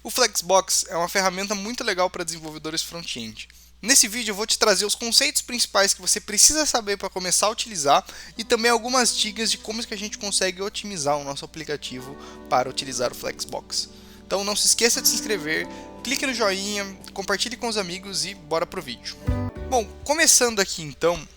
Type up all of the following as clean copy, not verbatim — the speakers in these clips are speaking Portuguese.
O Flexbox é uma ferramenta muito legal para desenvolvedores front-end. Nesse vídeo eu vou te trazer os conceitos principais que você precisa saber para começar a utilizar e também algumas dicas de como que a gente consegue otimizar o nosso aplicativo para utilizar o Flexbox. Então não se esqueça de se inscrever, clique no joinha, compartilhe com os amigos e bora pro vídeo. Bom, começando aqui então,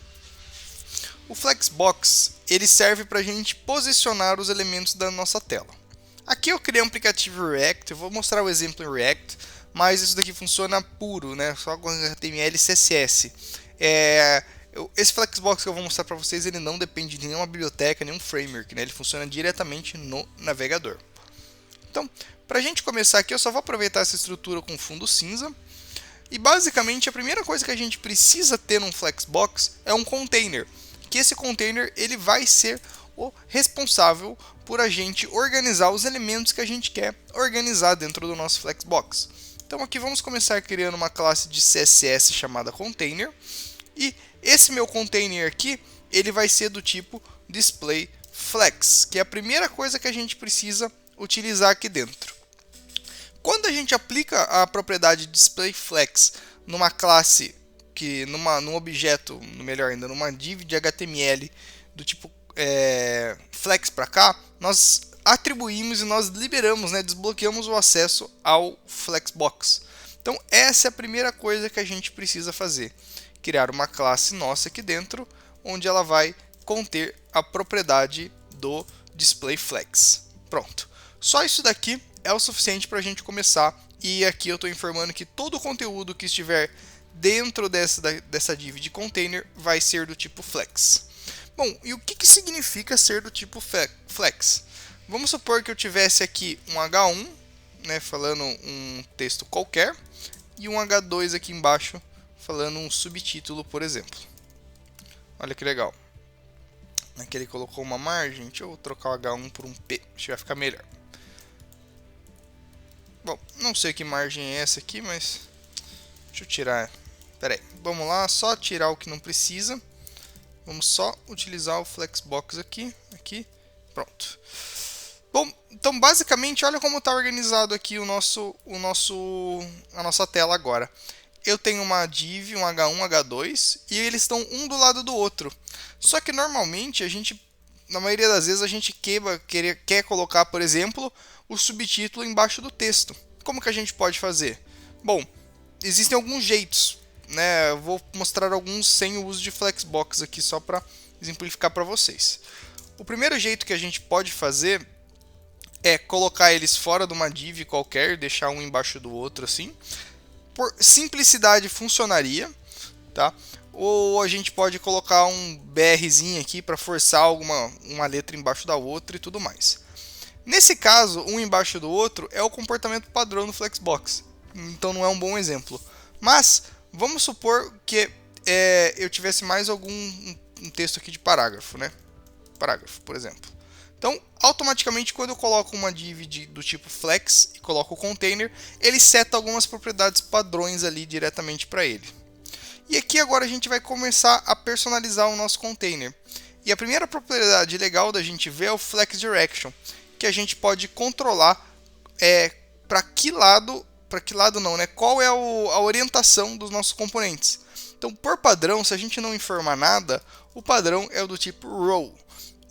o Flexbox ele serve para a gente posicionar os elementos da nossa tela. Aqui eu criei um aplicativo React, eu vou mostrar o exemplo em React, mas isso daqui funciona puro, né? Só com HTML e CSS. Esse Flexbox que eu vou mostrar para vocês, ele não depende de nenhuma biblioteca, nenhum framework, né? Ele funciona diretamente no navegador. Então, para a gente começar aqui, eu só vou aproveitar essa estrutura com fundo cinza. E basicamente a primeira coisa que a gente precisa ter num Flexbox é um container. Que esse container ele vai ser o responsável por a gente organizar os elementos que a gente quer organizar dentro do nosso Flexbox. Então aqui vamos começar criando uma classe de CSS chamada container. E esse meu container aqui, ele vai ser do tipo displayFlex, que é a primeira coisa que a gente precisa utilizar aqui dentro. Quando a gente aplica a propriedade displayFlex numa classe, num objeto, melhor ainda, numa div de HTML do tipo flex para cá, nós atribuímos e nós liberamos, né, desbloqueamos o acesso ao Flexbox. Então essa é a primeira coisa que a gente precisa fazer, criar uma classe nossa aqui dentro, onde ela vai conter a propriedade do displayFlex. Pronto. Só isso daqui é o suficiente para a gente começar, e aqui eu estou informando que todo o conteúdo que estiver dentro dessa div de container vai ser do tipo flex. Bom, e o que significa ser do tipo flex? Vamos supor que eu tivesse aqui um H1, né, falando um texto qualquer, e um H2 aqui embaixo falando um subtítulo, por exemplo. Olha que legal. Aqui ele colocou uma margem, deixa eu trocar o H1 por um P, acho que vai ficar melhor. Bom, não sei que margem é essa aqui, mas deixa eu tirar. Pera aí, vamos lá, só tirar o que não precisa. Vamos só utilizar o Flexbox aqui, pronto. Bom, então basicamente olha como está organizado aqui a nossa tela agora. Eu tenho uma div, um H1, H2 e eles estão um do lado do outro. Só que normalmente na maioria das vezes a gente quer colocar, por exemplo, o subtítulo embaixo do texto. Como que a gente pode fazer? Bom, existem alguns jeitos, né? Eu vou mostrar alguns sem o uso de Flexbox aqui só para exemplificar para vocês. O primeiro jeito que a gente pode fazer é colocar eles fora de uma div qualquer, deixar um embaixo do outro assim. Por simplicidade funcionaria, tá? Ou a gente pode colocar um BRzinho aqui para forçar uma letra embaixo da outra e tudo mais. Nesse caso, um embaixo do outro é o comportamento padrão do Flexbox, então não é um bom exemplo. Mas vamos supor que eu tivesse mais um texto aqui de parágrafo, né? Parágrafo, por exemplo. Então, automaticamente, quando eu coloco uma div do tipo flex e coloco o container, ele seta algumas propriedades padrões ali diretamente para ele. E aqui agora a gente vai começar a personalizar o nosso container. E a primeira propriedade legal da gente ver é o Flex Direction, que a gente pode controlar para que lado não, né? Qual é a orientação dos nossos componentes. Então, por padrão, se a gente não informar nada, o padrão é o do tipo row.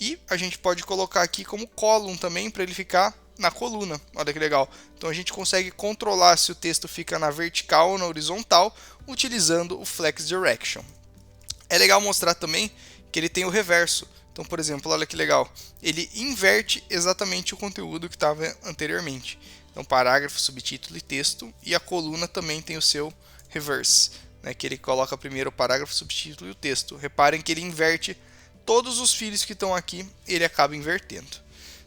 E a gente pode colocar aqui como column também, para ele ficar na coluna. Olha que legal. Então a gente consegue controlar se o texto fica na vertical ou na horizontal, utilizando o Flex Direction. É legal mostrar também que ele tem o reverso. Então, por exemplo, olha que legal. Ele inverte exatamente o conteúdo que estava anteriormente. Então, parágrafo, subtítulo e texto. E a coluna também tem o seu reverse, né, que ele coloca primeiro o parágrafo, subtítulo e o texto. Reparem que ele inverte todos os fios que estão aqui, ele acaba invertendo.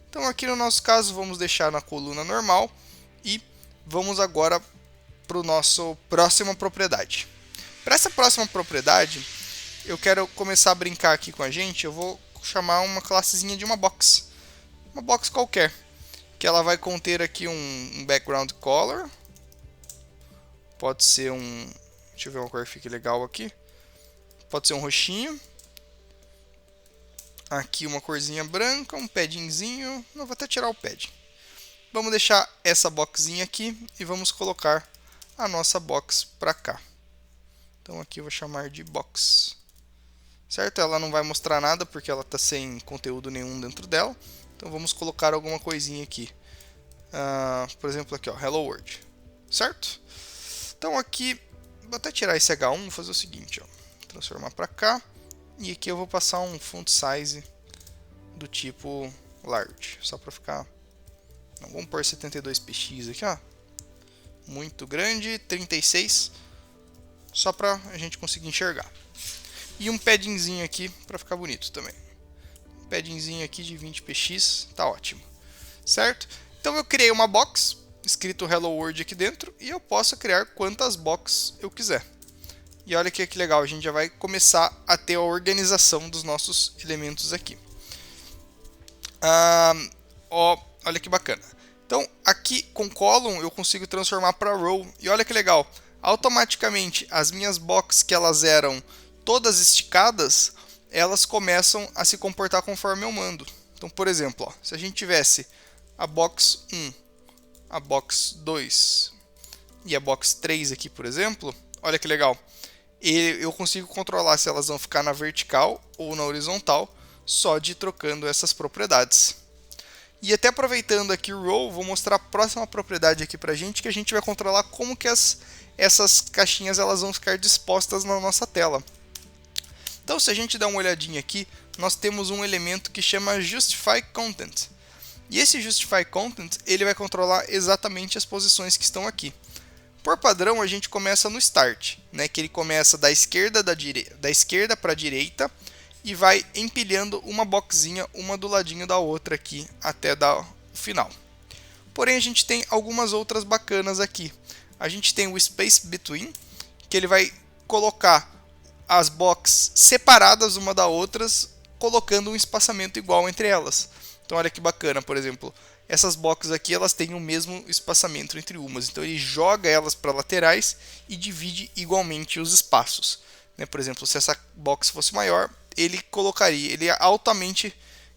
Então aqui no nosso caso vamos deixar na coluna normal e vamos agora para a nossa próxima propriedade. Para essa próxima propriedade, eu quero começar a brincar aqui com a gente, eu vou chamar uma classezinha de uma box qualquer, que ela vai conter aqui um background color, pode ser deixa eu ver uma cor que fique legal aqui, pode ser um roxinho, aqui uma corzinha branca, um paddingzinho, não vou até tirar o padding. Vamos deixar essa boxinha aqui e vamos colocar a nossa box para cá. Então aqui eu vou chamar de box. Certo? Ela não vai mostrar nada porque ela está sem conteúdo nenhum dentro dela. Então vamos colocar alguma coisinha aqui. Por exemplo aqui, ó, Hello World. Certo? Então aqui, vou até tirar esse H1 e vou fazer o seguinte, ó, transformar para cá. E aqui eu vou passar um font size do tipo large, só para ficar... Não, vamos pôr 72px aqui, ó. Muito grande, 36, só para a gente conseguir enxergar. E um paddingzinho aqui para ficar bonito também. Um paddingzinho aqui de 20px, tá ótimo. Certo? Então eu criei uma box, escrito Hello World aqui dentro, e eu posso criar quantas boxes eu quiser. E olha que legal, a gente já vai começar a ter a organização dos nossos elementos aqui. Olha que bacana. Então aqui com column eu consigo transformar para row, e olha que legal, automaticamente as minhas boxes que elas eram todas esticadas, elas começam a se comportar conforme eu mando. Então, por exemplo, ó, se a gente tivesse a box 1, a box 2 e a box 3 aqui, por exemplo, olha que legal. Eu consigo controlar se elas vão ficar na vertical ou na horizontal, só de trocando essas propriedades. E até aproveitando aqui o row, vou mostrar a próxima propriedade aqui pra gente, que a gente vai controlar como que essas caixinhas elas vão ficar dispostas na nossa tela. Então, se a gente dá uma olhadinha aqui, nós temos um elemento que chama Justify Content. E esse Justify Content, ele vai controlar exatamente as posições que estão aqui. Por padrão, a gente começa no Start, né, que ele começa da esquerda para a direita e vai empilhando uma boxinha, uma do ladinho da outra aqui, até dar o final. Porém, a gente tem algumas outras bacanas aqui. A gente tem o Space Between, que ele vai colocar as boxes separadas uma da outra, colocando um espaçamento igual entre elas. Então olha que bacana, por exemplo, essas boxes aqui elas têm o mesmo espaçamento entre umas, então ele joga elas para laterais e divide igualmente os espaços. Por exemplo, se essa box fosse maior, ele colocaria,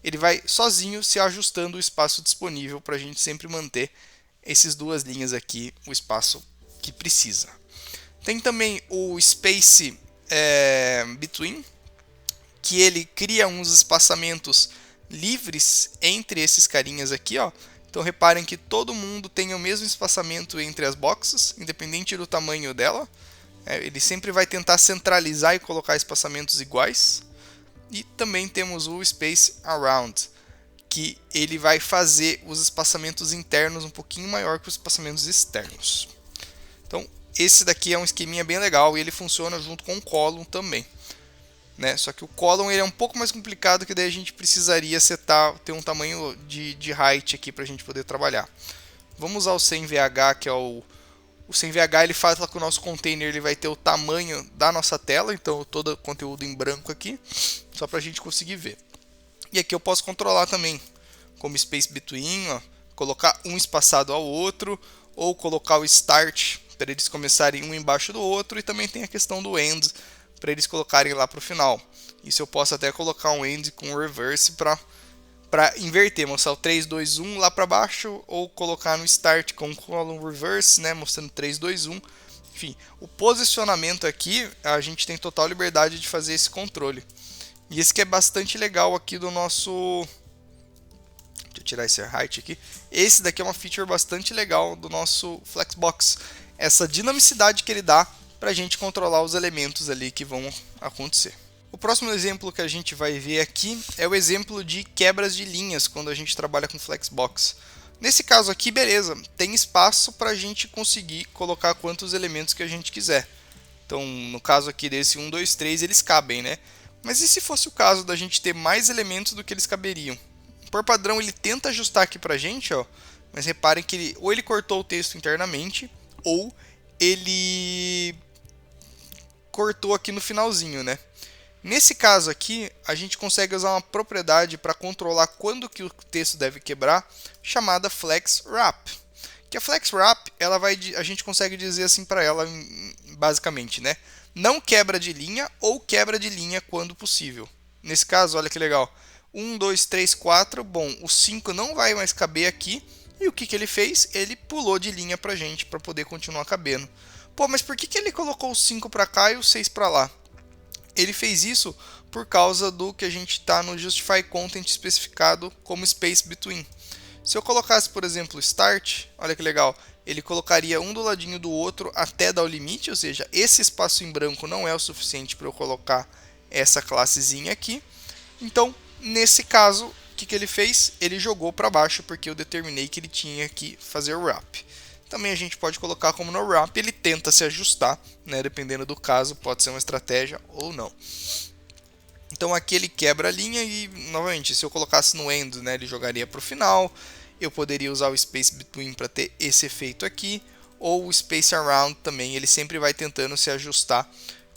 ele vai sozinho se ajustando o espaço disponível para a gente sempre manter essas duas linhas aqui, o espaço que precisa. Tem também o Space Between, que ele cria uns espaçamentos livres entre esses carinhas aqui, ó. Então reparem que todo mundo tem o mesmo espaçamento entre as boxes, independente do tamanho dela. Ele sempre vai tentar centralizar e colocar espaçamentos iguais. E também temos o Space Around, que ele vai fazer os espaçamentos internos um pouquinho maior que os espaçamentos externos. Então esse daqui é um esqueminha bem legal e ele funciona junto com o column também. Só que o column ele é um pouco mais complicado, que daí a gente precisaria ter um tamanho de height aqui para a gente poder trabalhar. Vamos usar o sem VH, que é o sem VH, ele fala que o nosso container ele vai ter o tamanho da nossa tela, então todo o conteúdo em branco aqui, só para a gente conseguir ver. E aqui eu posso controlar também, como Space Between, ó, colocar um espaçado ao outro, ou colocar o Start para eles começarem um embaixo do outro, e também tem a questão do End, para eles colocarem lá para o final. Isso eu posso até colocar um end com reverse para inverter, mostrar o 3, 2, 1 lá para baixo, ou colocar no start com column reverse, mostrando 3, 2, 1. Enfim, o posicionamento aqui, a gente tem total liberdade de fazer esse controle. E esse que é bastante legal aqui do nosso... Deixa eu tirar esse height aqui. Esse daqui é uma feature bastante legal do nosso Flexbox. Essa dinamicidade que ele dá para a gente controlar os elementos ali que vão acontecer. O próximo exemplo que a gente vai ver aqui é o exemplo de quebras de linhas quando a gente trabalha com Flexbox. Nesse caso aqui, beleza, tem espaço para a gente conseguir colocar quantos elementos que a gente quiser. Então, no caso aqui desse 1, 2, 3, eles cabem, né? Mas e se fosse o caso da gente ter mais elementos do que eles caberiam? Por padrão, ele tenta ajustar aqui para a gente, ó, mas reparem que ou ele cortou o texto internamente, ou ele cortou aqui no finalzinho, né? Nesse caso aqui, a gente consegue usar uma propriedade para controlar quando que o texto deve quebrar, chamada Flex Wrap. Que a Flex Wrap, a gente consegue dizer assim para ela, basicamente, né? Não quebra de linha ou quebra de linha quando possível. Nesse caso, olha que legal. 1, 2, 3, 4. Bom, o 5 não vai mais caber aqui, E o que, que ele fez? Ele pulou de linha pra gente, para poder continuar cabendo. Pô, mas por que, que ele colocou o 5 para cá e o 6 para lá? Ele fez isso por causa do que a gente está no Justify Content especificado como Space Between. Se eu colocasse, por exemplo, Start, olha que legal, ele colocaria um do ladinho do outro até dar o limite, ou seja, esse espaço em branco não é o suficiente para eu colocar essa classezinha aqui. Então, nesse caso, o que, que ele fez? Ele jogou para baixo porque eu determinei que ele tinha que fazer o wrap. Também a gente pode colocar como no wrap, ele tenta se ajustar, né, dependendo do caso, pode ser uma estratégia ou não. Então aqui ele quebra a linha e, novamente, se eu colocasse no end, né, ele jogaria para o final. Eu poderia usar o Space Between para ter esse efeito aqui, ou o Space Around também, ele sempre vai tentando se ajustar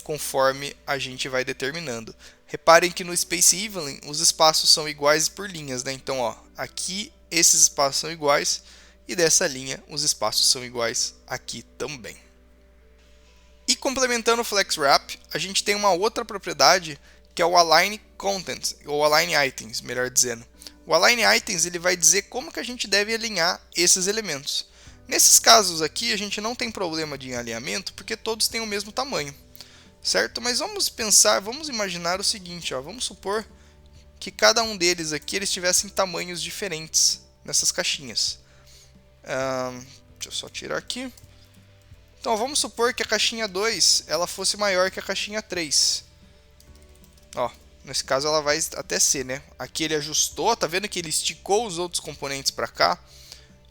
conforme a gente vai determinando. Reparem que no Space Evening os espaços são iguais por linhas, né? Então, ó, aqui esses espaços são iguais e dessa linha os espaços são iguais aqui também. E complementando o Flex Wrap, a gente tem uma outra propriedade que é o Align Content, ou Align Items, melhor dizendo. O Align Items ele vai dizer como que a gente deve alinhar esses elementos. Nesses casos aqui a gente não tem problema de alinhamento porque todos têm o mesmo tamanho, certo? Mas vamos pensar, vamos imaginar o seguinte, ó, vamos supor que cada um deles aqui eles tivessem tamanhos diferentes nessas caixinhas. Deixa eu só tirar aqui. Então vamos supor que a caixinha 2 ela fosse maior que a caixinha 3. Ó, nesse caso ela vai até ser, né? Aqui ele ajustou, tá vendo que ele esticou os outros componentes para cá.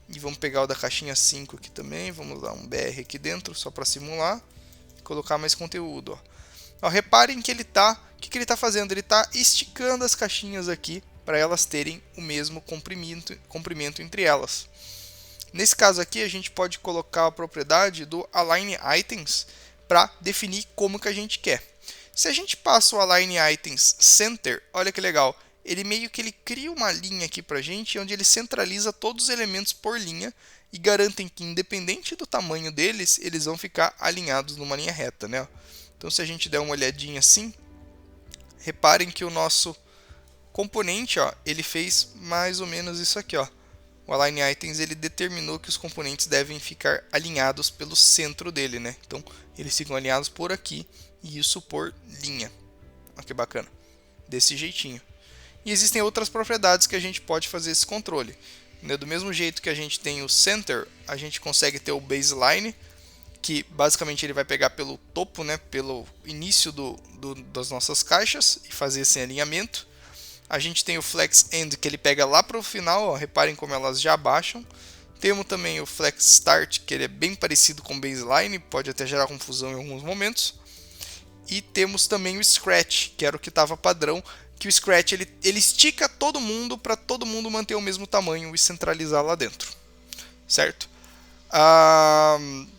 E vamos pegar o da caixinha 5 aqui também, vamos dar um BR aqui dentro só para simular e colocar mais conteúdo, ó. Ó, reparem que ele tá, o que ele tá fazendo? Ele tá esticando as caixinhas aqui para elas terem o mesmo comprimento entre elas. Nesse caso aqui a gente pode colocar a propriedade do Align Items para definir como que a gente quer. Se a gente passa o Align Items Center, olha que legal, ele meio que ele cria uma linha aqui para a gente, onde ele centraliza todos os elementos por linha e garantem que, independente do tamanho deles, eles vão ficar alinhados numa linha reta, né? Então, se a gente der uma olhadinha assim, reparem que o nosso componente, ó, ele fez mais ou menos isso aqui, ó. O Align Items ele determinou que os componentes devem ficar alinhados pelo centro dele, né? Então, eles ficam alinhados por aqui. E isso por linha. Olha que bacana. Desse jeitinho. E existem outras propriedades que a gente pode fazer esse controle. Do mesmo jeito que a gente tem o center, a gente consegue ter o baseline, que basicamente ele vai pegar pelo topo, né, pelo início das nossas caixas e fazer esse alinhamento. A gente tem o flex end, que ele pega lá para o final, ó, reparem como elas já abaixam. Temos também o flex start, que ele é bem parecido com o baseline, pode até gerar confusão em alguns momentos. E temos também o Scratch, que era o que estava padrão, que o Scratch ele estica todo mundo para todo mundo manter o mesmo tamanho e centralizar lá dentro, certo?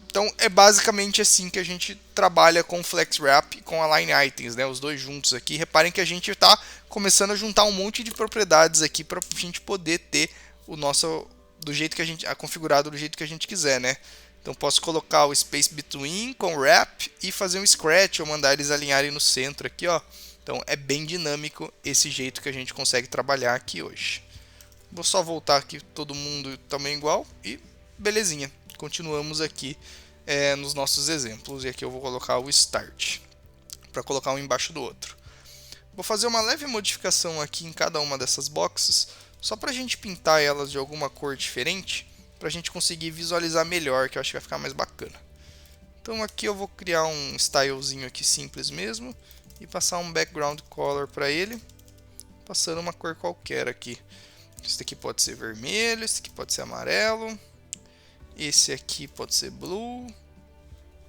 Então é basicamente assim que a gente trabalha com Flex Wrap e com Align Items, né? Os dois juntos aqui. Reparem que a gente está começando a juntar um monte de propriedades aqui para a gente poder ter o nosso do jeito que a gente configurado do jeito que a gente quiser, né? Então posso colocar o Space Between com Wrap e fazer um Scratch ou mandar eles alinharem no centro aqui, ó. Então é bem dinâmico esse jeito que a gente consegue trabalhar aqui hoje. Vou só voltar aqui todo mundo também igual e belezinha. Continuamos aqui nos nossos exemplos e aqui eu vou colocar o Start para colocar um embaixo do outro. Vou fazer uma leve modificação aqui em cada uma dessas boxes só para a gente pintar elas de alguma cor diferente, para a gente conseguir visualizar melhor, que eu acho que vai ficar mais bacana. Então aqui eu vou criar um stylezinho aqui simples mesmo e passar um background color para ele, passando uma cor qualquer aqui. Esse aqui pode ser vermelho, esse aqui pode ser amarelo, esse aqui pode ser blue,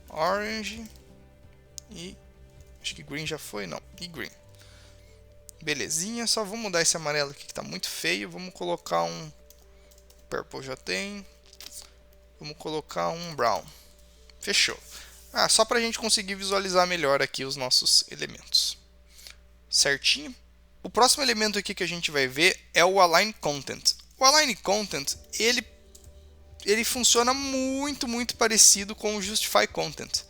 orange e acho que green já foi, não, e green. Belezinha, só vou mudar esse amarelo aqui que está muito feio, vamos colocar um purple, já tem, vamos colocar um brown. Fechou. Só para a gente conseguir visualizar melhor aqui os nossos elementos. Certinho? O próximo elemento aqui que a gente vai ver é o Align Content. O Align Content, ele funciona muito parecido com o Justify Content.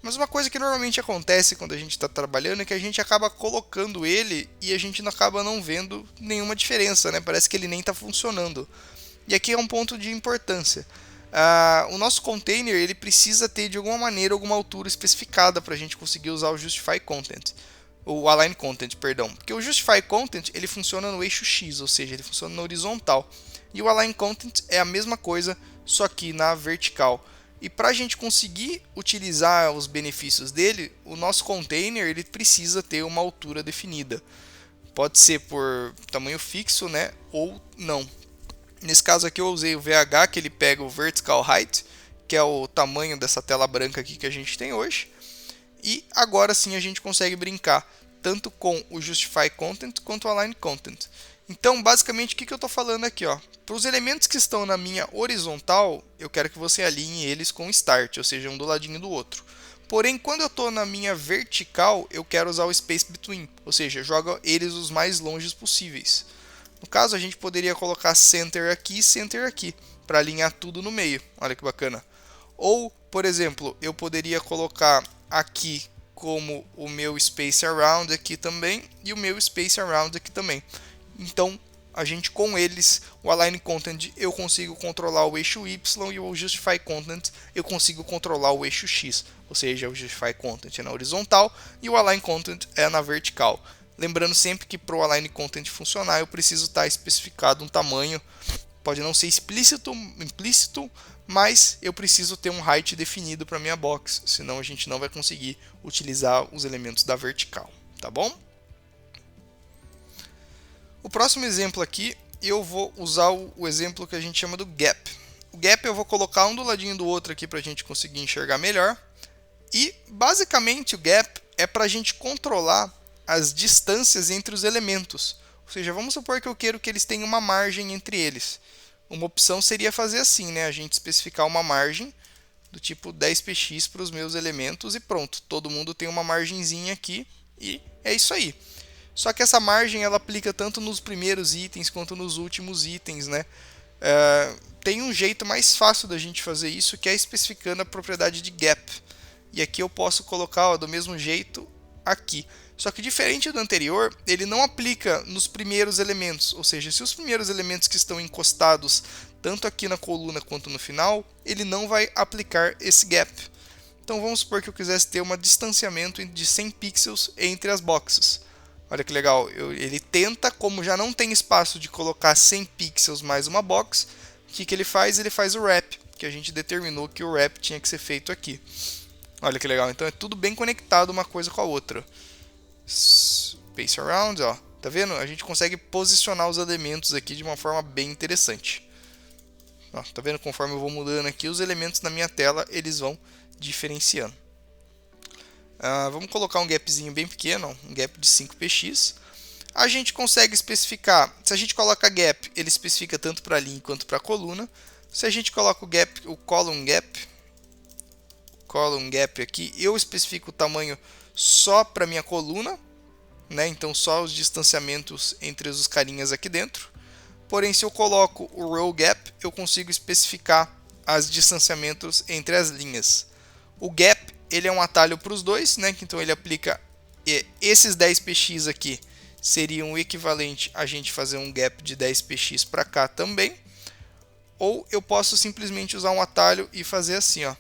Mas uma coisa que normalmente acontece quando a gente está trabalhando é que a gente acaba colocando ele e a gente acaba não vendo nenhuma diferença, né? Parece que ele nem está funcionando. E aqui é um ponto de importância. O nosso container ele precisa ter de alguma maneira alguma altura especificada para a gente conseguir usar o Justify Content, o Align Content, perdão. Porque o Justify Content ele funciona no eixo X, ou seja, ele funciona na horizontal. E o Align Content é a mesma coisa, só que na vertical. E para a gente conseguir utilizar os benefícios dele, o nosso container ele precisa ter uma altura definida. Pode ser por tamanho fixo, né, ou não. Nesse caso aqui eu usei o VH, que ele pega o Vertical Height, que é o tamanho dessa tela branca aqui que a gente tem hoje. E agora sim a gente consegue brincar tanto com o Justify Content quanto o Align Content. Então, basicamente, o que eu estou falando aqui? Para os elementos que estão na minha horizontal, eu quero que você alinhe eles com Start, ou seja, um do ladinho do outro. Porém, quando eu estou na minha vertical, eu quero usar o Space Between, ou seja, joga eles os mais longes possíveis. No caso, a gente poderia colocar Center aqui e Center aqui, para alinhar tudo no meio. Olha que bacana. Ou, por exemplo, eu poderia colocar aqui como o meu Space Around aqui também e o meu Space Around aqui também. Então, a gente com eles, o Align Content eu consigo controlar o eixo Y e o Justify Content eu consigo controlar o eixo X. Ou seja, o Justify Content é na horizontal e o Align Content é na vertical. Lembrando sempre que para o Align Content funcionar eu preciso estar especificado um tamanho. Pode não ser implícito, mas eu preciso ter um height definido para minha box, senão a gente não vai conseguir utilizar os elementos da vertical, tá bom? O próximo exemplo aqui, eu vou usar o exemplo que a gente chama do gap. O gap eu vou colocar um do ladinho do outro aqui para a gente conseguir enxergar melhor. E basicamente o gap é para a gente controlar as distâncias entre os elementos. Ou seja, vamos supor que eu quero que eles tenham uma margem entre eles. Uma opção seria fazer assim, né? A gente especificar uma margem do tipo 10px para os meus elementos e pronto. Todo mundo tem uma margenzinha aqui e é isso aí. Só que essa margem ela aplica tanto nos primeiros itens quanto nos últimos itens, né? Tem um jeito mais fácil da gente fazer isso, que é especificando a propriedade de gap. E aqui eu posso colocar do mesmo jeito aqui. Só que diferente do anterior, ele não aplica nos primeiros elementos. Ou seja, se os primeiros elementos que estão encostados tanto aqui na coluna quanto no final, ele não vai aplicar esse gap. Então vamos supor que eu quisesse ter um distanciamento de 100 pixels entre as boxes. Olha que legal, ele tenta, como já não tem espaço de colocar 100 pixels mais uma box, o que ele faz? Ele faz o wrap, que a gente determinou que o wrap tinha que ser feito aqui. Olha que legal, então é tudo bem conectado uma coisa com a outra. Space Around, ó, tá vendo? A gente consegue posicionar os elementos aqui de uma forma bem interessante. Ó, tá vendo? Conforme eu vou mudando aqui, os elementos na minha tela, eles vão diferenciando. Vamos colocar um gapzinho bem pequeno, um gap de 5px. A gente consegue especificar, se a gente coloca gap, ele especifica tanto para a linha quanto para a coluna. Se a gente coloca o column gap aqui, eu especifico o tamanho só para minha coluna, né? Então só os distanciamentos entre os carinhas aqui dentro. Porém, se eu coloco o row gap, eu consigo especificar os distanciamentos entre as linhas. O gap ele é um atalho para os dois, né? Então ele aplica esses 10px aqui seriam o equivalente a gente fazer um gap de 10px para cá também. Ou eu posso simplesmente usar um atalho e fazer assim, ó,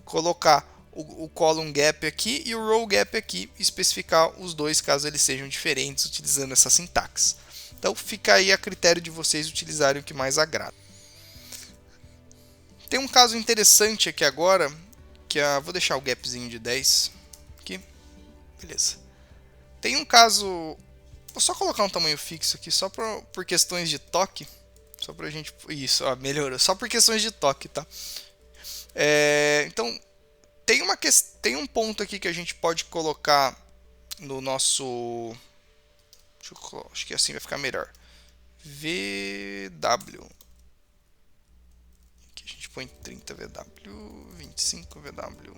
colocar o column gap aqui e o row gap aqui, e especificar os dois caso eles sejam diferentes utilizando essa sintaxe. Então fica aí a critério de vocês utilizarem o que mais agrada. Tem um caso interessante aqui agora, que vou deixar o gapzinho de 10 aqui, beleza. Tem um caso, vou só colocar um tamanho fixo aqui, só por questões de toque, só pra gente, isso, ó, melhorou, só por questões de toque, tá? Então, tem um ponto aqui que a gente pode colocar no nosso, acho que assim vai ficar melhor, VW. A gente põe 30 VW, 25 VW,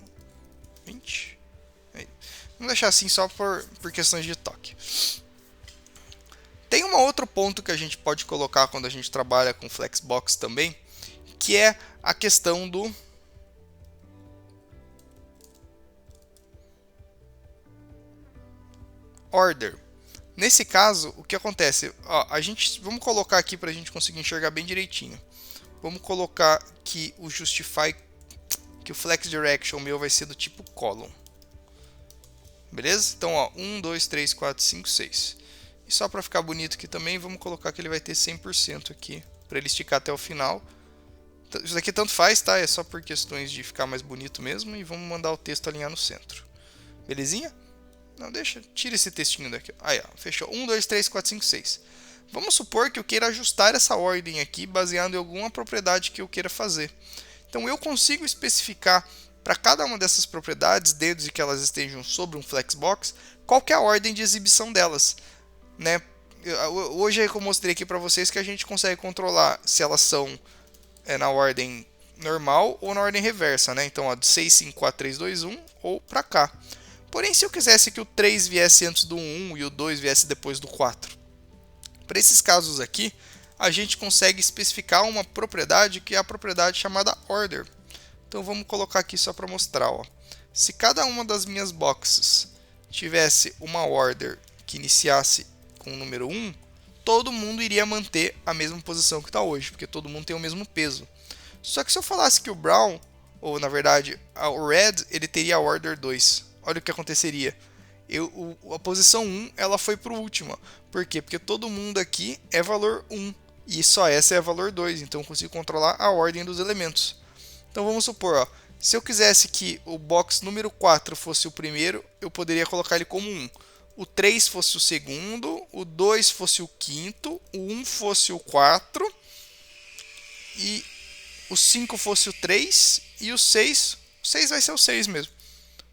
20. Aí. Vamos deixar assim só por questões de toque. Tem um outro ponto que a gente pode colocar quando a gente trabalha com Flexbox também, que é a questão do order. Nesse caso, o que acontece? Ó, vamos colocar aqui para a gente conseguir enxergar bem direitinho. Vamos colocar que o justify, que o flex direction meu vai ser do tipo column. Beleza? Então, ó, 1, 2, 3, 4, 5, 6. E só para ficar bonito aqui também, vamos colocar que ele vai ter 100% aqui, para ele esticar até o final. Isso daqui tanto faz, tá? É só por questões de ficar mais bonito mesmo. E vamos mandar o texto alinhar no centro. Belezinha? Não, deixa, tira esse textinho daqui. Aí, ó, fechou. 1, 2, 3, 4, 5, 6. Vamos supor que eu queira ajustar essa ordem aqui, baseado em alguma propriedade que eu queira fazer. Então, eu consigo especificar para cada uma dessas propriedades, desde que elas estejam sobre um flexbox, qual que é a ordem de exibição delas, né? Hoje eu mostrei aqui para vocês que a gente consegue controlar se elas são na ordem normal ou na ordem reversa, né? Então, ó, de 6, 5, 4, 3, 2, 1 ou para cá. Porém, se eu quisesse que o 3 viesse antes do 1 e o 2 viesse depois do 4, para esses casos aqui, a gente consegue especificar uma propriedade que é a propriedade chamada order. Então vamos colocar aqui só para mostrar. Ó. Se cada uma das minhas boxes tivesse uma order que iniciasse com o número 1, todo mundo iria manter a mesma posição que está hoje, porque todo mundo tem o mesmo peso. Só que se eu falasse que o brown, ou na verdade o red, ele teria a order 2. Olha o que aconteceria. A posição 1 ela foi para o último. Por quê? Porque todo mundo aqui é valor 1 e só essa é valor 2, então eu consigo controlar a ordem dos elementos. Então vamos supor, ó, se eu quisesse que o box número 4 fosse o primeiro, eu poderia colocar ele como 1. O 3 fosse o segundo, o 2 fosse o quinto, o 1 fosse o 4, e o 5 fosse o 3, e o 6 vai ser o 6 mesmo.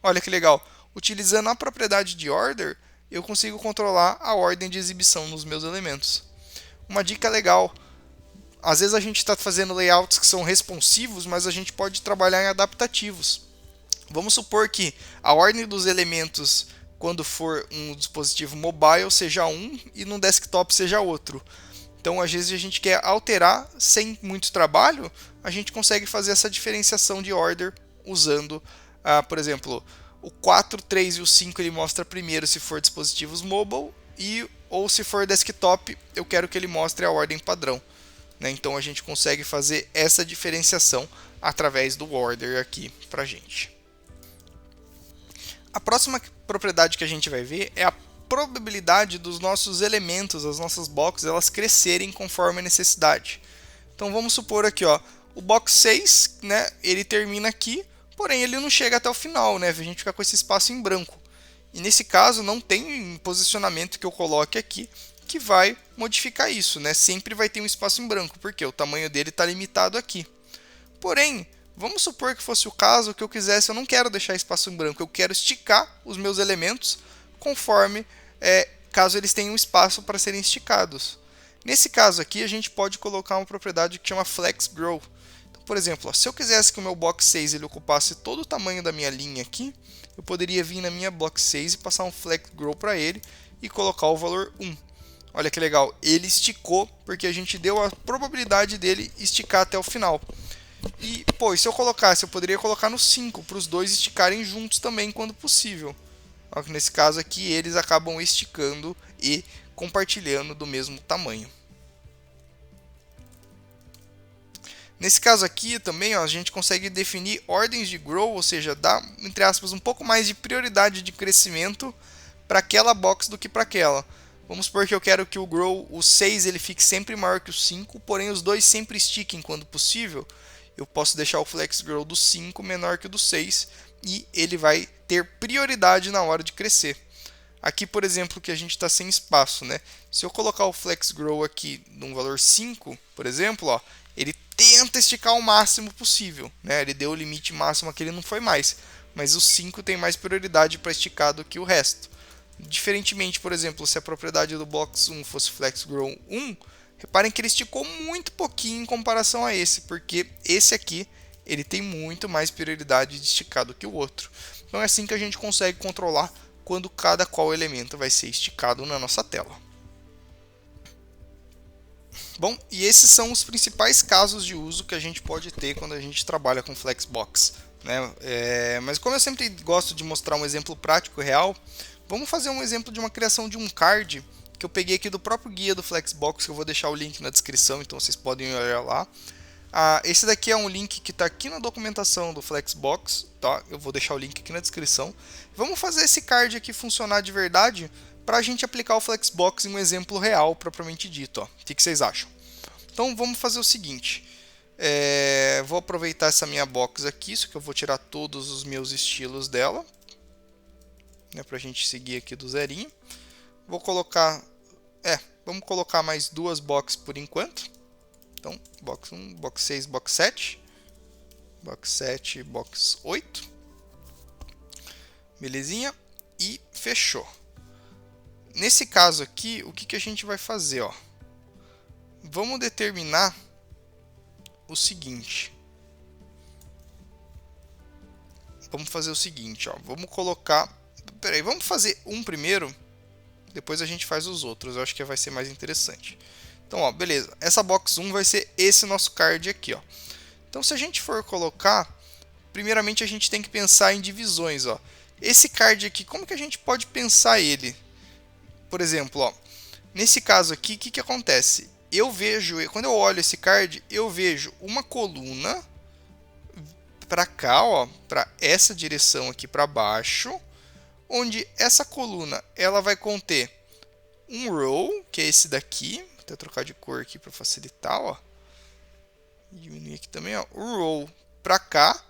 Olha que legal. Utilizando a propriedade de order, eu consigo controlar a ordem de exibição nos meus elementos. Uma dica legal. Às vezes a gente está fazendo layouts que são responsivos, mas a gente pode trabalhar em adaptativos. Vamos supor que a ordem dos elementos, quando for um dispositivo mobile, seja um e no desktop seja outro. Então, às vezes a gente quer alterar sem muito trabalho, a gente consegue fazer essa diferenciação de order usando, por exemplo, o 4, 3 e o 5 ele mostra primeiro se for dispositivos mobile ou se for desktop, eu quero que ele mostre a ordem padrão. Então a gente consegue fazer essa diferenciação através do order aqui para gente. A próxima propriedade que a gente vai ver é a probabilidade dos nossos elementos, as nossas boxes, elas crescerem conforme a necessidade. Então vamos supor aqui, ó, o box 6, né, ele termina aqui, porém ele não chega até o final, né, a gente fica com esse espaço em branco. E nesse caso não tem um posicionamento que eu coloque aqui que vai modificar isso, né? Sempre vai ter um espaço em branco, porque o tamanho dele está limitado aqui. Porém, vamos supor que fosse o caso que eu quisesse, eu não quero deixar espaço em branco, eu quero esticar os meus elementos conforme, caso eles tenham espaço para serem esticados. Nesse caso aqui, a gente pode colocar uma propriedade que chama Flex Grow. Então, por exemplo, ó, se eu quisesse que o meu box 6 ele ocupasse todo o tamanho da minha linha aqui, eu poderia vir na minha box 6 e passar um Flex Grow para ele e colocar o valor 1. Olha que legal, ele esticou porque a gente deu a probabilidade dele esticar até o final. E, pô, se eu colocasse, eu poderia colocar no 5 para os dois esticarem juntos também quando possível. Nesse caso aqui, eles acabam esticando e compartilhando do mesmo tamanho. Nesse caso aqui também, ó, a gente consegue definir ordens de grow, ou seja, dar, entre aspas, um pouco mais de prioridade de crescimento para aquela box do que para aquela. Vamos supor que eu quero que o grow, o 6, ele fique sempre maior que o 5, porém os dois sempre estiquem quando possível. Eu posso deixar o flex grow do 5 menor que o do 6 e ele vai ter prioridade na hora de crescer. Aqui, por exemplo, que a gente está sem espaço, né? Se eu colocar o flex grow aqui num valor 5, por exemplo, ó, ele tenta esticar o máximo possível, né? Ele deu o limite máximo aqui, ele não foi mais, mas o 5 tem mais prioridade para esticar do que o resto. Diferentemente, por exemplo, se a propriedade do box 1 fosse flex grow 1, reparem que ele esticou muito pouquinho em comparação a esse, porque esse aqui ele tem muito mais prioridade de esticar do que o outro. Então é assim que a gente consegue controlar quando qual elemento vai ser esticado na nossa tela. Bom, e esses são os principais casos de uso que a gente pode ter quando a gente trabalha com Flexbox, né? Mas como eu sempre gosto de mostrar um exemplo prático real, vamos fazer um exemplo de uma criação de um card que eu peguei aqui do próprio guia do Flexbox, que eu vou deixar o link na descrição, então vocês podem olhar lá. Esse daqui é um link que está aqui na documentação do Flexbox, tá? Eu vou deixar o link aqui na descrição. Vamos fazer esse card aqui funcionar de verdade para a gente aplicar o Flexbox em um exemplo real, propriamente dito. Ó. O que vocês acham? Então vamos fazer o seguinte. Vou aproveitar essa minha box aqui, isso que eu vou tirar todos os meus estilos dela, né, para a gente seguir aqui do zerinho. Vou colocar, vamos colocar mais duas boxes por enquanto. Então, box 1, box 6, box 7. Box 7, box 8. Belezinha? E fechou. Nesse caso aqui, o que a gente vai fazer? Ó? Vamos determinar o seguinte. Vamos fazer o seguinte, ó. Vamos colocar... Peraí, vamos fazer um primeiro, depois a gente faz os outros. Eu acho que vai ser mais interessante. Então, ó, beleza. Essa box 1 vai ser esse nosso card aqui, ó. Então, se a gente for colocar, primeiramente a gente tem que pensar em divisões, ó. Esse card aqui, como que a gente pode pensar ele? Por exemplo, ó, nesse caso aqui, o que acontece? Eu vejo, quando eu olho esse card, eu vejo uma coluna para cá, ó, para essa direção aqui para baixo, onde essa coluna ela vai conter um row, que é esse daqui. Vou até trocar de cor aqui para facilitar, ó. Diminuir aqui também, ó. O row para cá.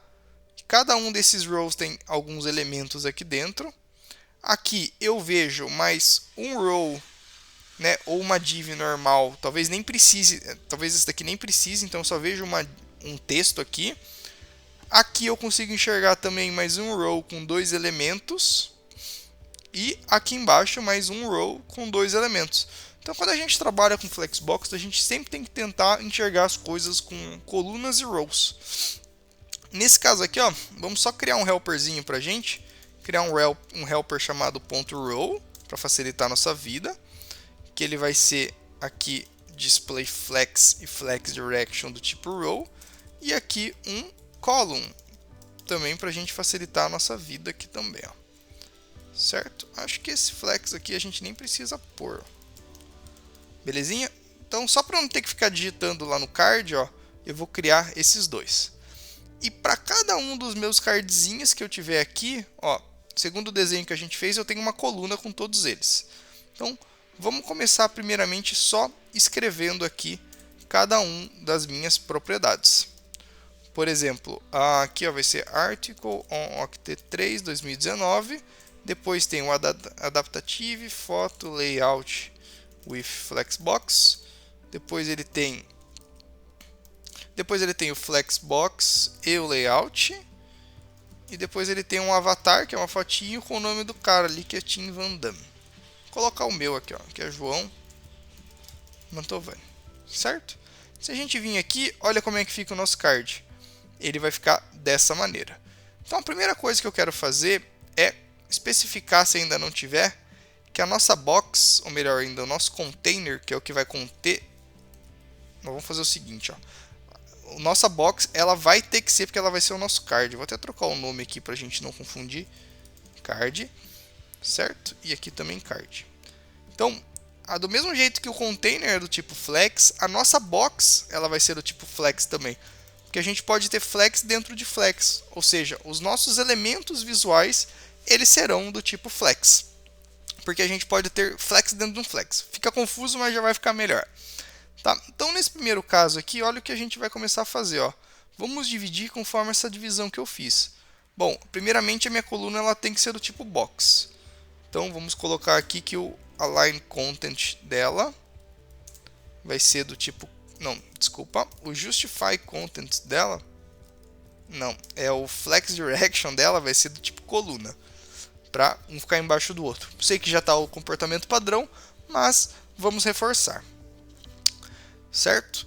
Cada um desses rows tem alguns elementos aqui dentro. Aqui eu vejo mais um row, né, ou uma div normal. Talvez nem precise, talvez esse daqui nem precise, então eu só vejo um texto aqui. Aqui eu consigo enxergar também mais um row com dois elementos. E aqui embaixo mais um row com dois elementos. Então, quando a gente trabalha com Flexbox, a gente sempre tem que tentar enxergar as coisas com colunas e rows. Nesse caso aqui, ó, vamos só criar um helperzinho para a gente. Criar um helper chamado .row para facilitar a nossa vida. Que ele vai ser aqui display flex e flex direction do tipo row. E aqui um column também para a gente facilitar a nossa vida aqui também, ó. Certo? Acho que esse flex aqui a gente nem precisa pôr. Belezinha? Então, só para não ter que ficar digitando lá no card, ó, eu vou criar esses dois. E para cada um dos meus cardzinhos que eu tiver aqui, ó, segundo o desenho que a gente fez, eu tenho uma coluna com todos eles. Então, vamos começar primeiramente só escrevendo aqui cada um das minhas propriedades. Por exemplo, aqui ó, vai ser article on Octet 3 2019. Depois tem o adaptative photo layout with Flexbox. Depois ele tem o Flexbox e o layout. E depois ele tem um avatar, que é uma fotinho com o nome do cara ali, que é Tim Van Damme. Vou colocar o meu aqui, ó, que é João Mantovani, certo? Se a gente vir aqui, olha como é que fica o nosso card. Ele vai ficar dessa maneira. Então a primeira coisa que eu quero fazer é especificar, se ainda não tiver, que a nossa box, ou melhor ainda, o nosso container, que é o que vai conter... Nós vamos fazer o seguinte, ó. A nossa box, ela vai ter que ser, porque ela vai ser o nosso card. Vou até trocar o nome aqui para a gente não confundir. Card, certo? E aqui também card. Então, do mesmo jeito que o container é do tipo flex, a nossa box ela vai ser do tipo flex também. Porque a gente pode ter flex dentro de flex. Ou seja, os nossos elementos visuais, eles serão do tipo flex. Porque a gente pode ter flex dentro de um flex. Fica confuso, mas já vai ficar melhor. Tá? Então, nesse primeiro caso aqui, olha o que a gente vai começar a fazer. Ó. Vamos dividir conforme essa divisão que eu fiz. Bom, primeiramente a minha coluna ela tem que ser do tipo box. Então, vamos colocar aqui que o align content dela vai ser do tipo... Não, desculpa. O justify content dela... Não, é o flex direction dela vai ser do tipo coluna. Para um ficar embaixo do outro. Sei que já está o comportamento padrão, mas vamos reforçar. Certo?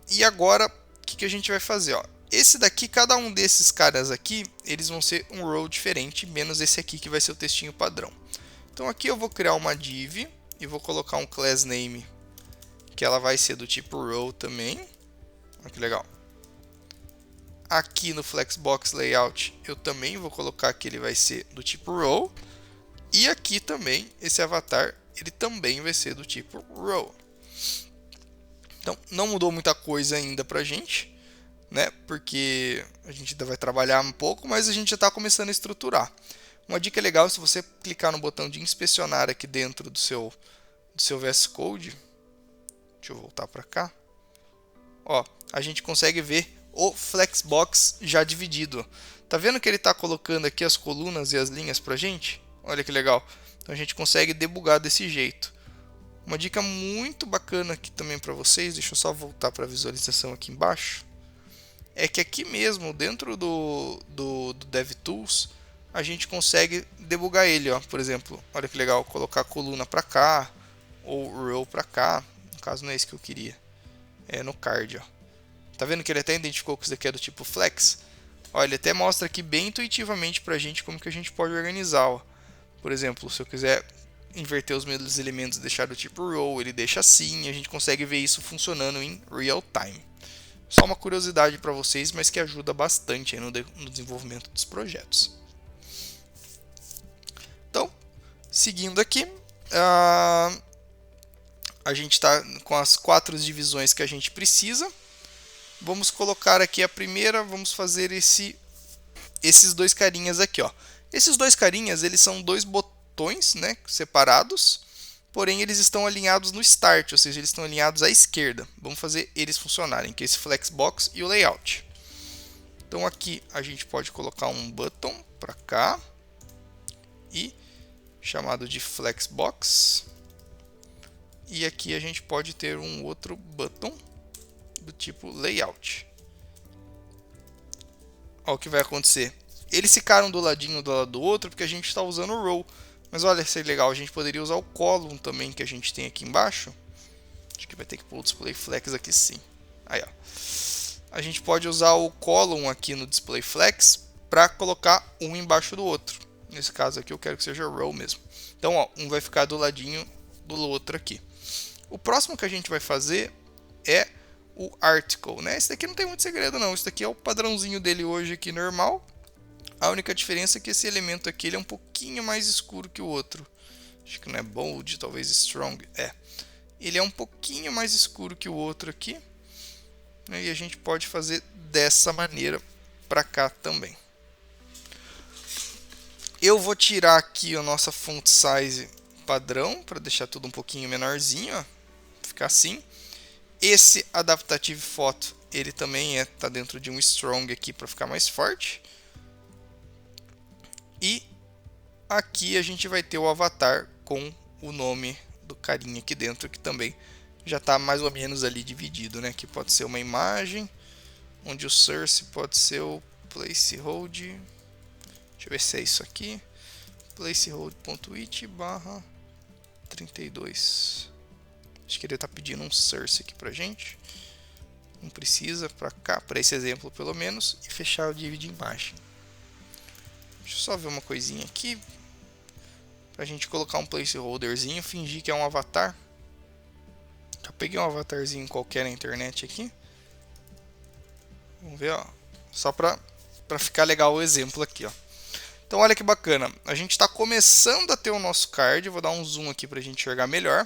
E agora, o que a gente vai fazer? Ó? Esse daqui, cada um desses caras aqui, eles vão ser um row diferente, menos esse aqui que vai ser o textinho padrão. Então aqui eu vou criar uma div e vou colocar um class name, que ela vai ser do tipo row também. Olha que legal. Aqui no Flexbox Layout eu também vou colocar que ele vai ser do tipo row. E aqui também, esse avatar, ele também vai ser do tipo row. Então, não mudou muita coisa ainda pra gente, né? Porque a gente ainda vai trabalhar um pouco, mas a gente já está começando a estruturar. Uma dica legal é se você clicar no botão de inspecionar aqui dentro do seu VS Code. Deixa eu voltar para cá. Ó, a gente consegue ver o Flexbox já dividido. Tá vendo que ele está colocando aqui as colunas e as linhas para a gente? Olha que legal. Então a gente consegue debugar desse jeito. Uma dica muito bacana aqui também para vocês, deixa eu só voltar para a visualização aqui embaixo, é que aqui mesmo, dentro do DevTools, a gente consegue debugar ele, ó. Por exemplo, olha que legal, colocar coluna para cá, ou row para cá, no caso não é isso que eu queria, é no card, ó. Tá vendo que ele até identificou que isso daqui é do tipo flex? Ó, ele até mostra aqui bem intuitivamente pra gente como que a gente pode organizar, ó. Por exemplo, se eu quiser inverter os meus elementos e deixar do tipo row, ele deixa assim, e a gente consegue ver isso funcionando em real time. Só uma curiosidade para vocês, mas que ajuda bastante aí no desenvolvimento dos projetos. Então, seguindo aqui, a gente está com as 4 divisões que a gente precisa. Vamos colocar aqui a primeira, vamos fazer esses 2 carinhas aqui, ó. Esses 2 carinhas, eles são 2 botões, né, separados, porém eles estão alinhados no start, ou seja, eles estão alinhados à esquerda. Vamos fazer eles funcionarem, que é esse Flexbox e o Layout. Então aqui a gente pode colocar um button para cá, e chamado de Flexbox. E aqui a gente pode ter um outro button do tipo Layout. Olha o que vai acontecer. Eles ficaram do ladinho do lado do outro porque a gente está usando o row. Mas olha que legal, a gente poderia usar o column também que a gente tem aqui embaixo. Acho que vai ter que pôr o display flex aqui sim. Aí, ó. A gente pode usar o column aqui no display flex para colocar um embaixo do outro. Nesse caso aqui eu quero que seja row mesmo. Então, ó, um vai ficar do ladinho do outro aqui. O próximo que a gente vai fazer é o article, né? Esse daqui não tem muito segredo não. Esse daqui é o padrãozinho dele hoje aqui normal. A única diferença é que esse elemento aqui ele é um pouquinho mais escuro que o outro. Acho que não é bold, talvez strong. Ele é um pouquinho mais escuro que o outro aqui. E a gente pode fazer dessa maneira para cá também. Eu vou tirar aqui a nossa font size padrão para deixar tudo um pouquinho menorzinho, ó. Ficar assim. Esse adaptative photo, ele também tá dentro de um strong aqui para ficar mais forte. E aqui a gente vai ter o avatar com o nome do carinha aqui dentro, que também já está mais ou menos ali dividido, né? Que pode ser uma imagem, onde o source pode ser o placeholder. Deixa eu ver se é isso aqui. placeholder.it/32. Acho que ele está pedindo um source aqui pra gente. Não precisa, para cá, para esse exemplo pelo menos, e fechar o div de imagem. Deixa eu só ver uma coisinha aqui. Pra gente colocar um placeholderzinho, fingir que é um avatar. Já peguei um avatarzinho qualquer na internet aqui. Vamos ver, ó. Só pra ficar legal o exemplo aqui, ó. Então olha que bacana. A gente está começando a ter o nosso card. Vou dar um zoom aqui pra gente enxergar melhor.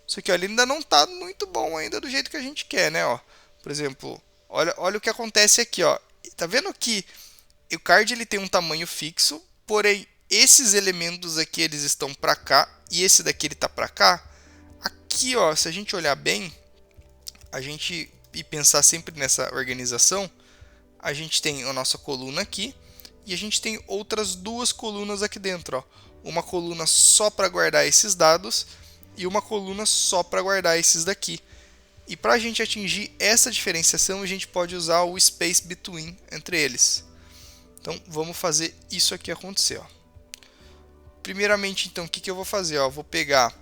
Isso aqui, ó, ele ainda não tá muito bom ainda do jeito que a gente quer, né, ó. Por exemplo, olha o que acontece aqui, ó. Tá vendo que o card ele tem um tamanho fixo, porém esses elementos aqui eles estão para cá e esse daqui ele tá para cá. Aqui, ó, se a gente olhar bem, e pensar sempre nessa organização, a gente tem a nossa coluna aqui e a gente tem outras 2 colunas aqui dentro, ó. Uma coluna só para guardar esses dados e uma coluna só para guardar esses daqui. E para a gente atingir essa diferenciação, a gente pode usar o space between entre eles. Então vamos fazer isso aqui acontecer, ó. Primeiramente, então, o que eu vou fazer? Ó, vou pegar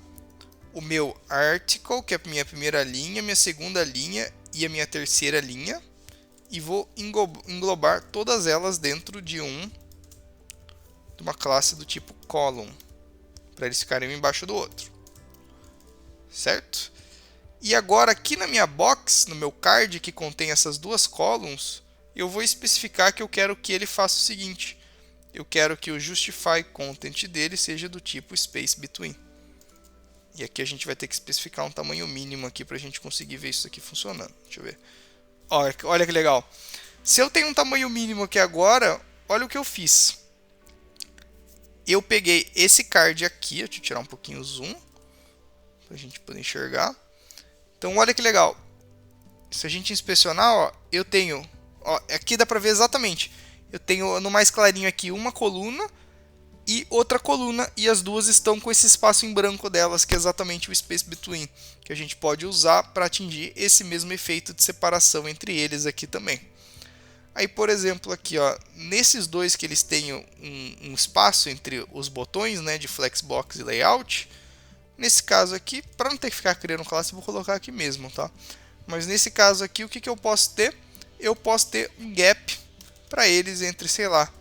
o meu article, que é a minha primeira linha, minha segunda linha e a minha terceira linha, e vou englobar todas elas dentro de uma classe do tipo column, para eles ficarem um embaixo do outro, certo? E agora aqui na minha box, no meu card que contém essas 2 columns, eu vou especificar que eu quero que ele faça o seguinte: eu quero que o justify content dele seja do tipo space between. E aqui a gente vai ter que especificar um tamanho mínimo aqui para a gente conseguir ver isso aqui funcionando. Deixa eu ver. Olha que legal. Se eu tenho um tamanho mínimo aqui agora, olha o que eu fiz. Eu peguei esse card aqui, deixa eu tirar um pouquinho o zoom, para a gente poder enxergar. Então olha que legal. Se a gente inspecionar, ó, eu tenho, ó, aqui dá para ver exatamente. Eu tenho no mais clarinho aqui uma coluna e outra coluna, e as duas estão com esse espaço em branco delas, que é exatamente o Space Between, que a gente pode usar para atingir esse mesmo efeito de separação entre eles aqui também. Aí, por exemplo, aqui, ó, nesses dois que eles têm um espaço entre os botões, né, de Flexbox e Layout, nesse caso aqui, para não ter que ficar criando classe, eu vou colocar aqui mesmo, tá? Mas nesse caso aqui, o que eu posso ter? Eu posso ter um gap para eles entre, sei lá,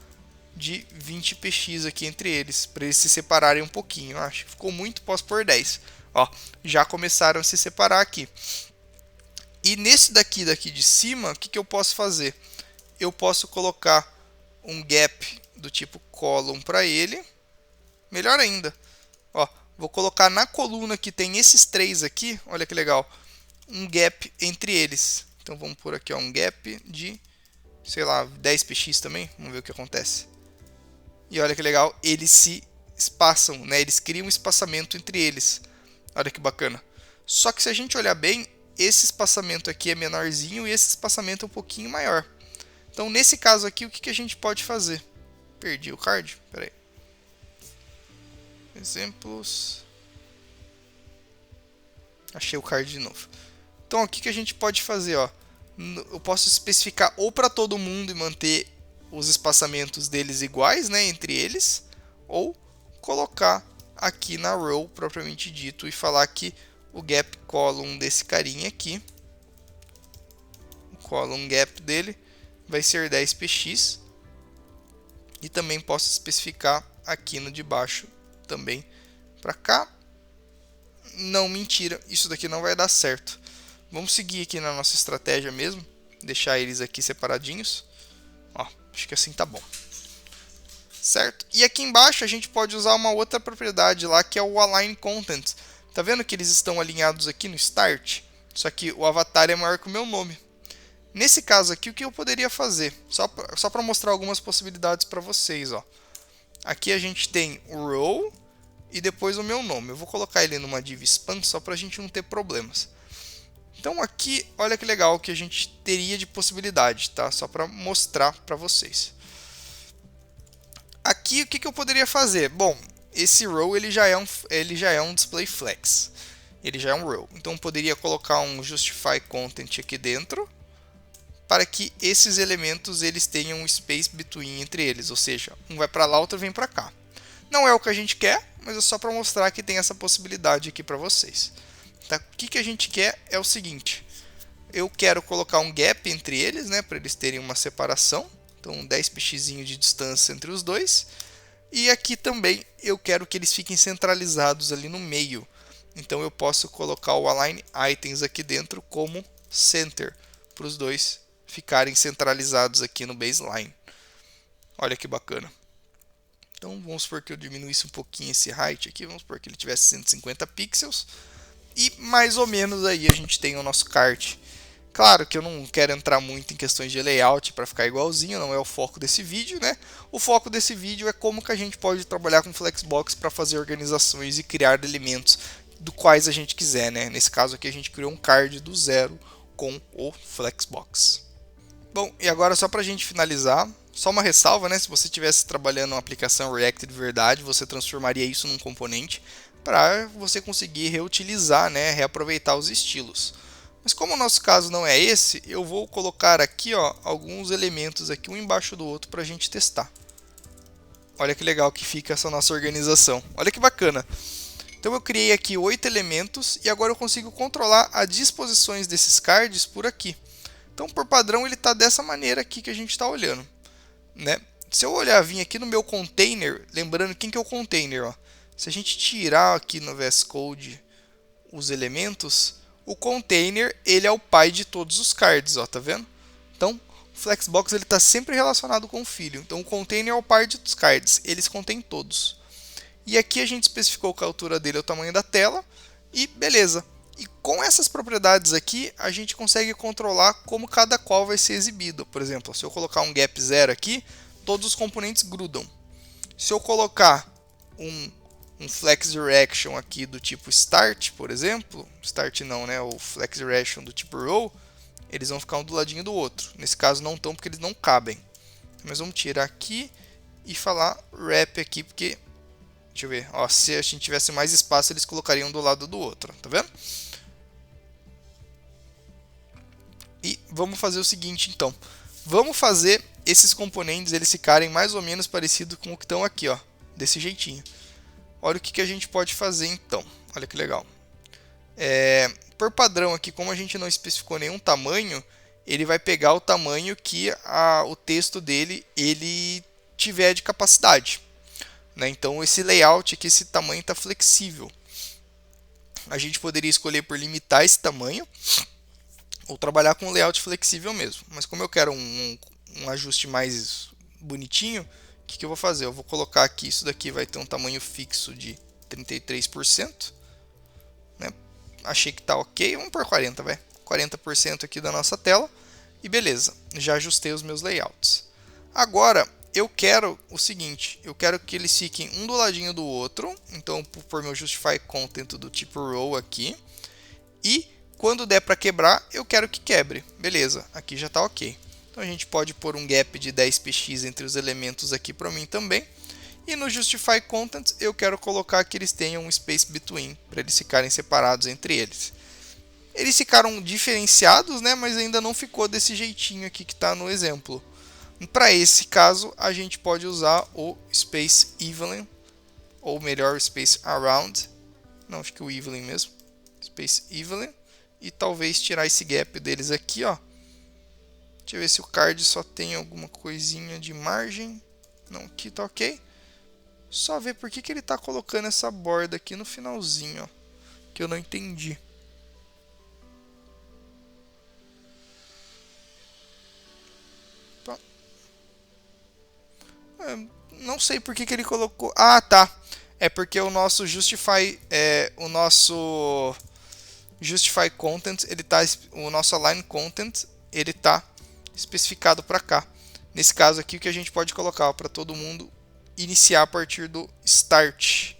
de 20 px aqui entre eles, para eles se separarem um pouquinho. Acho que ficou muito, posso pôr 10. Ó, já começaram a se separar aqui. E nesse daqui de cima, o que eu posso fazer? Eu posso colocar um gap do tipo column para ele. Melhor ainda, ó, vou colocar na coluna que tem esses três aqui, olha que legal, um gap entre eles. Então vamos por aqui, ó, um gap de, sei lá, 10 px também. Vamos ver o que acontece. E olha que legal, eles se espaçam, né? Eles criam um espaçamento entre eles. Olha que bacana. Só que se a gente olhar bem, esse espaçamento aqui é menorzinho e esse espaçamento é um pouquinho maior. Então nesse caso aqui, o que a gente pode fazer? Perdi o card? Espera aí. Exemplos. Achei o card de novo. Então o que a gente pode fazer? Ó? Eu posso especificar ou para todo mundo e manter os espaçamentos deles iguais, né, entre eles, ou colocar aqui na row propriamente dito e falar que o gap column desse carinha aqui, o column gap dele vai ser 10 px, e também posso especificar aqui no de baixo também para cá. Não, mentira, isso daqui não vai dar certo. Vamos seguir aqui na nossa estratégia mesmo, deixar eles aqui separadinhos. Ó, acho que assim tá bom. Certo? E aqui embaixo a gente pode usar uma outra propriedade lá, que é o Align Content. Tá vendo que eles estão alinhados aqui no Start? Só que o avatar é maior que o meu nome. Nesse caso aqui, o que eu poderia fazer? Só para mostrar algumas possibilidades para vocês. Ó. Aqui a gente tem o row e depois o meu nome. Eu vou colocar ele numa div span só para a gente não ter problemas. Então aqui, olha que legal que a gente teria de possibilidade, tá? Só para mostrar para vocês. Aqui o que eu poderia fazer? Bom, esse row ele já é um display flex. Ele já é um row. Então eu poderia colocar um justify content aqui dentro para que esses elementos eles tenham um space between entre eles, ou seja, um vai para lá, outro vem para cá. Não é o que a gente quer, mas é só para mostrar que tem essa possibilidade aqui para vocês. Tá? O que a gente quer é o seguinte, eu quero colocar um gap entre eles, né, para eles terem uma separação, então 10 px de distância entre os dois, e aqui também eu quero que eles fiquem centralizados ali no meio, então eu posso colocar o align items aqui dentro como center, para os dois ficarem centralizados aqui no baseline. Olha que bacana. Então vamos supor que eu diminuísse um pouquinho esse height aqui, vamos supor que ele tivesse 150 pixels, e mais ou menos aí a gente tem o nosso kart. Claro que eu não quero entrar muito em questões de layout para ficar igualzinho, não é o foco desse vídeo, né? O foco desse vídeo é como que a gente pode trabalhar com Flexbox para fazer organizações e criar elementos do quais a gente quiser, né? Nesse caso aqui a gente criou um card do zero com o Flexbox. Bom, e agora só para a gente finalizar, só uma ressalva, né? Se você estivesse trabalhando uma aplicação React de verdade, você transformaria isso num componente para você conseguir reutilizar, né? Reaproveitar os estilos. Mas como o nosso caso não é esse, eu vou colocar aqui, ó, alguns elementos aqui um embaixo do outro para a gente testar. Olha que legal que fica essa nossa organização. Olha que bacana. Então eu criei aqui 8 elementos e agora eu consigo controlar as disposições desses cards por aqui. Então, por padrão, ele está dessa maneira aqui que a gente está olhando, né? Se eu olhar, vir aqui no meu container, lembrando quem que é o container, ó. Se a gente tirar aqui no VS Code os elementos, o container ele é o pai de todos os cards, ó, tá vendo? Então, o Flexbox ele está sempre relacionado com o filho. Então, o container é o pai dos cards, eles contêm todos. E aqui a gente especificou que a altura dele é o tamanho da tela e beleza. E com essas propriedades aqui, a gente consegue controlar como cada qual vai ser exibido. Por exemplo, se eu colocar um gap 0 aqui, todos os componentes grudam. Se eu colocar um flex direction aqui do tipo start, por exemplo, start não, né, o flex direction do tipo row, eles vão ficar um do ladinho do outro. Nesse caso não estão porque eles não cabem. Mas vamos tirar aqui e falar wrap aqui, porque, deixa eu ver, ó, se a gente tivesse mais espaço, eles colocariam um do lado do outro, tá vendo? E vamos fazer o seguinte, então. Vamos fazer esses componentes eles ficarem mais ou menos parecidos com o que estão aqui, ó, desse jeitinho. Olha o que a gente pode fazer, então. Olha que legal. Por padrão aqui, como a gente não especificou nenhum tamanho, ele vai pegar o tamanho que o texto dele ele tiver de capacidade, né? Então esse layout aqui, esse tamanho está flexível. A gente poderia escolher por limitar esse tamanho ou trabalhar com um layout flexível mesmo. Mas como eu quero um ajuste mais bonitinho, o que eu vou fazer? Eu vou colocar aqui, isso daqui vai ter um tamanho fixo de 33%. Né? Achei que está ok, vamos por 40%, vai. 40% aqui da nossa tela. E beleza, já ajustei os meus layouts. Agora, eu quero o seguinte, eu quero que eles fiquem um do ladinho do outro. Então, vou pôr meu justify content do tipo row aqui. E quando der para quebrar, eu quero que quebre. Beleza, aqui já está ok. Então a gente pode pôr um gap de 10px entre os elementos aqui para mim também. E no Justify Content eu quero colocar que eles tenham um space between, para eles ficarem separados entre eles. Eles ficaram diferenciados, né, mas ainda não ficou desse jeitinho aqui que está no exemplo. Para esse caso, a gente pode usar o space evenly, ou melhor, o space around. Não, acho que o evenly mesmo. Space evenly. E talvez tirar esse gap deles aqui, ó. Deixa eu ver se o card só tem alguma coisinha de margem. Não, aqui tá ok. Só ver por que ele está colocando essa borda aqui no finalzinho, ó, que eu não entendi. Não sei por que ele colocou. Ah, tá. É porque o nosso Justify Content, o nosso Align Content, ele tá especificado para cá. Nesse caso aqui, o que a gente pode colocar para todo mundo iniciar a partir do Start.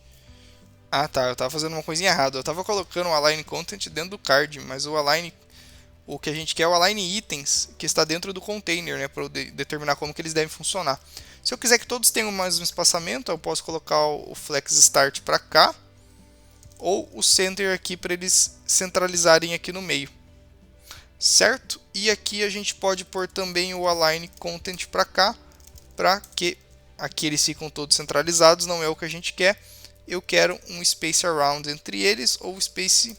Ah, tá. Eu estava fazendo uma coisinha errada. Eu estava colocando o Align Content dentro do card, mas o que a gente quer é o Align Itens, que está dentro do container, né, para determinar como que eles devem funcionar. Se eu quiser que todos tenham mais um espaçamento, eu posso colocar o Flex Start para cá, ou o Center aqui para eles centralizarem aqui no meio. Certo? E aqui a gente pode pôr também o Align Content para cá, para que aqui eles ficam todos centralizados, não é o que a gente quer. Eu quero um Space Around entre eles, ou Space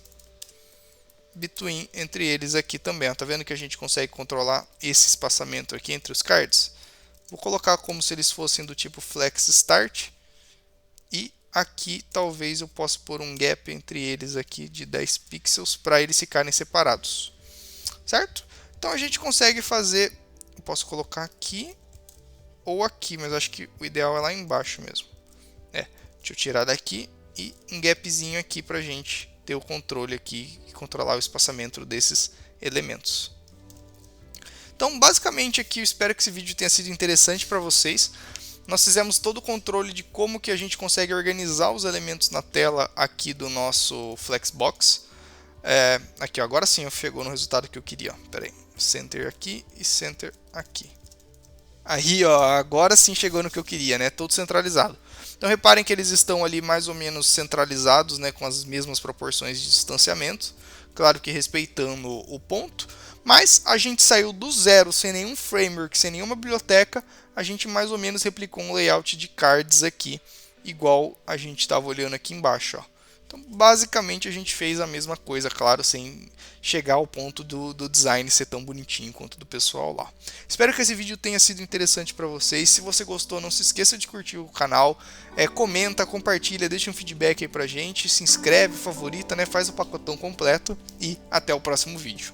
Between entre eles aqui também. Tá vendo que a gente consegue controlar esse espaçamento aqui entre os cards? Vou colocar como se eles fossem do tipo Flex Start. E aqui talvez eu possa pôr um gap entre eles aqui de 10 pixels para eles ficarem separados. Certo? Então a gente consegue fazer, eu posso colocar aqui ou aqui, mas acho que o ideal é lá embaixo mesmo. Deixa eu tirar daqui e um gapzinho aqui para a gente ter o controle aqui e controlar o espaçamento desses elementos. Então, basicamente aqui eu espero que esse vídeo tenha sido interessante para vocês. Nós fizemos todo o controle de como que a gente consegue organizar os elementos na tela aqui do nosso Flexbox. Aqui, ó, agora sim chegou no resultado que eu queria. Pera aí, Center aqui e Center aqui. Aí, ó, agora sim chegou no que eu queria, né? Todo centralizado. Então reparem que eles estão ali mais ou menos centralizados, né, com as mesmas proporções de distanciamento. Claro que respeitando o ponto. Mas a gente saiu do zero, sem nenhum framework, sem nenhuma biblioteca. A gente mais ou menos replicou um layout de cards aqui, igual a gente estava olhando aqui embaixo, ó. Então, basicamente, a gente fez a mesma coisa, claro, sem chegar ao ponto do design ser tão bonitinho quanto do pessoal lá. Espero que esse vídeo tenha sido interessante para vocês. Se você gostou, não se esqueça de curtir o canal, comenta, compartilha, deixa um feedback aí pra gente, se inscreve, favorita, né, faz o pacotão completo e até o próximo vídeo.